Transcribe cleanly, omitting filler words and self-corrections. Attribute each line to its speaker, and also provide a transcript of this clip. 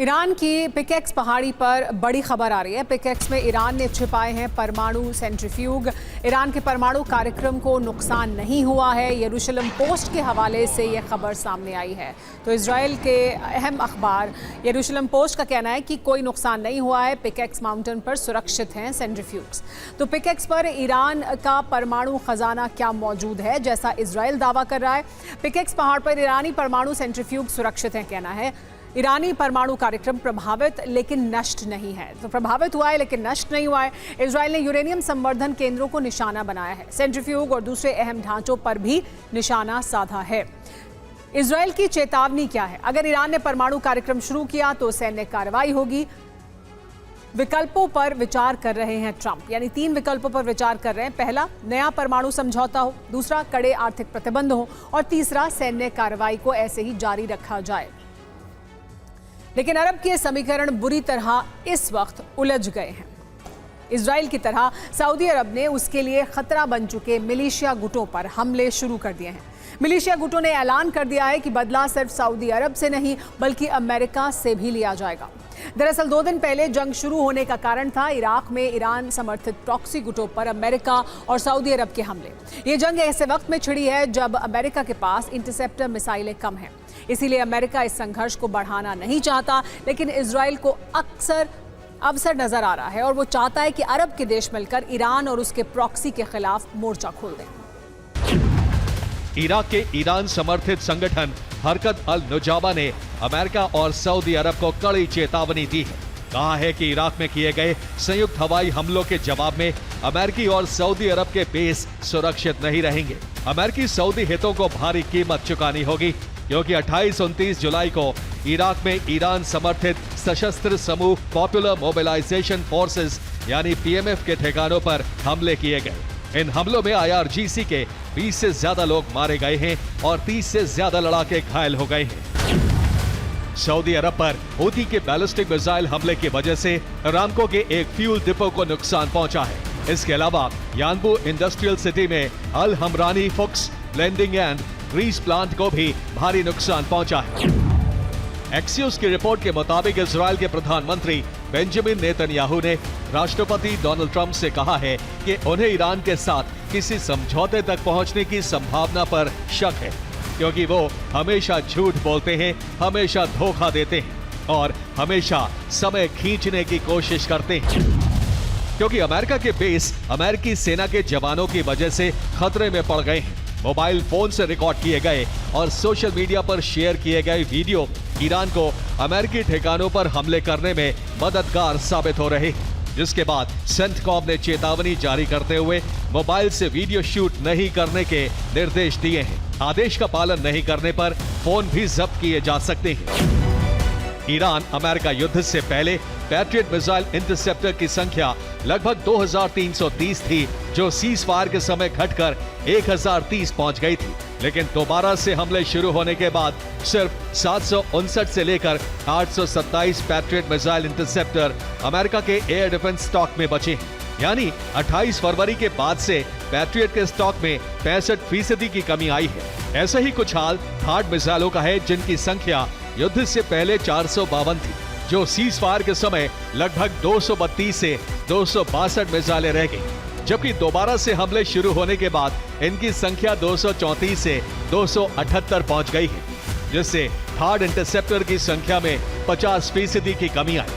Speaker 1: Iran की pickaxe पहाड़ी पर बड़ी खबर आ रही है। पिकेक्स में ईरान ने छिपाए हैं परमाणु सेंट्रीफ्यूग। ईरान के परमाणु कार्यक्रम को नुकसान नहीं हुआ है। यरूशलेम पोस्ट के हवाले से यह खबर सामने आई है। तो इजराइल के अहम अखबार यरूशलेम पोस्ट का कहना है कि कोई नुकसान नहीं हुआ है, पिकेक्स माउंटेन पर सुरक्षित हैं सेंट्रीफ्यूग्स। तो पिकेक्स पर ईरान का परमाणु खजाना क्या मौजूद है, जैसा इजराइल दावा कर रहा है? पिकेक्स पहाड़ पर ईरानी परमाणु सेंट्रीफ्यूग सुरक्षित हैं, कहना है। ईरानी परमाणु कार्यक्रम प्रभावित लेकिन नष्ट नहीं है। तो प्रभावित हुआ है लेकिन नष्ट नहीं हुआ है। इजराइल ने यूरेनियम संवर्धन केंद्रों को निशाना बनाया है। सेंट्रीफ्यूग और दूसरे अहम ढांचों पर भी निशाना साधा है। इजराइल की चेतावनी क्या है? अगर ईरान ने परमाणु कार्यक्रम शुरू किया तो सैन्य कार्रवाई होगी। विकल्पों पर विचार कर रहे हैं ट्रंप, यानी 3 विकल्पों पर विचार कर रहे हैं। पहला, नया परमाणु समझौता हो। दूसरा, कड़े आर्थिक प्रतिबंध हो। और तीसरा, सैन्य कार्रवाई को ऐसे ही जारी रखा जाए। लेकिन अरब के समीकरण बुरी तरह इस वक्त उलझ गए हैं। इजराइल की तरह सऊदी अरब ने उसके लिए खतरा बन चुके मिलिशिया गुटों पर हमले शुरू कर दिए हैं। मिलिशिया गुटों ने ऐलान कर दिया है कि बदला सिर्फ सऊदी अरब से नहीं बल्कि अमेरिका से भी लिया जाएगा। दरअसल 2 दिन पहले जंग शुरू होने का कारण था इराक में ईरान समर्थित प्रॉक्सी गुटों पर अमेरिका और सऊदी अरब के हमले। ये जंग ऐसे वक्त में छिड़ी है जब अमेरिका के पास इंटरसेप्टर मिसाइलें कम हैं। इसीलिए अमेरिका इस संघर्ष को बढ़ाना नहीं चाहता, लेकिन इजराइल को अक्सर अवसर नजर आ रहा है और वो चाहता है कि अरब के देश मिलकर ईरान और उसके प्रॉक्सी के खिलाफ मोर्चा खोल दें।
Speaker 2: इराक के ईरान समर्थित संगठन हरकत अल नुजाबा ने अमेरिका और सऊदी अरब को कड़ी चेतावनी दी है। कहा है कि इराक में किए गए संयुक्त हवाई हमलों के जवाब में अमेरिकी और सऊदी अरब के बेस सुरक्षित नहीं रहेंगे। अमेरिकी सऊदी हितों को भारी कीमत चुकानी होगी, क्योंकि 28-29 जुलाई को इराक में ईरान समर्थित सशस्त्र समूह पॉपुलर मोबिलाइजेशन फोर्सेस यानी पीएमएफ के ठिकानों पर हमले किए गए। इन हमलों में IRGC के 20 से ज्यादा लोग मारे गए हैं और 30 से ज्यादा लड़ाके घायल हो गए हैं। सऊदी अरब पर हूथी के बैलिस्टिक मिसाइल हमले की वजह से अरामको के एक फ्यूल डिपो को नुकसान पहुंचा है। इसके अलावा यानबू इंडस्ट्रियल सिटी में Al Hamrani Fuchs blending and grease plant को भी भारी नुकसान पहुंचा है। एक्सियोस की रिपोर्ट के मुताबिक इजराइल के प्रधानमंत्री बेंजामिन नेतन्याहू ने राष्ट्रपति डोनाल्ड ट्रंप से कहा है कि उन्हें ईरान के साथ किसी समझौते तक पहुंचने की संभावना पर शक है, क्योंकि वो हमेशा झूठ बोलते हैं, हमेशा धोखा देते हैं और हमेशा समय खींचने की कोशिश करते हैं। क्योंकि अमेरिका के बेस अमेरिकी सेना के जवानों की वजह से खतरे में पड़ गए हैं। मोबाइल फोन से रिकॉर्ड किए गए और सोशल मीडिया पर शेयर किए गए वीडियो ईरान को अमेरिकी ठिकानों पर हमले करने में मददगार साबित हो रहे हैं, जिसके बाद सेंटकॉम ने चेतावनी जारी करते हुए मोबाइल से वीडियो शूट नहीं करने के निर्देश दिए हैं। आदेश का पालन नहीं करने पर फोन भी जब्त किए जा सकते हैं। ईरान अमेरिका युद्ध से पहले पैट्रियट मिसाइल इंटरसेप्टर की संख्या लगभग 2330 थी, जो सीज फायर के समय घटकर 1030 पहुंच गई थी। लेकिन दोबारा से हमले शुरू होने के बाद सिर्फ 759 से लेकर 827 पैट्रियट मिसाइल इंटरसेप्टर अमेरिका के एयर डिफेंस स्टॉक में बचे हैं। यानी 28 फरवरी के बाद से पैट्रियट के स्टॉक में 65% की कमी आई है। ऐसा ही कुछ हाल हार्ड मिसाइलों का है, जिनकी संख्या युद्ध से पहले 452 थी, जो सीज फायर के समय लगभग 232 से 262 मिसाइलें रह गई। जबकि दोबारा से हमले शुरू होने के बाद इनकी संख्या 234 से 278 पहुंच गई है, जिससे हार्ड इंटरसेप्टर की संख्या में 50% की कमी आई।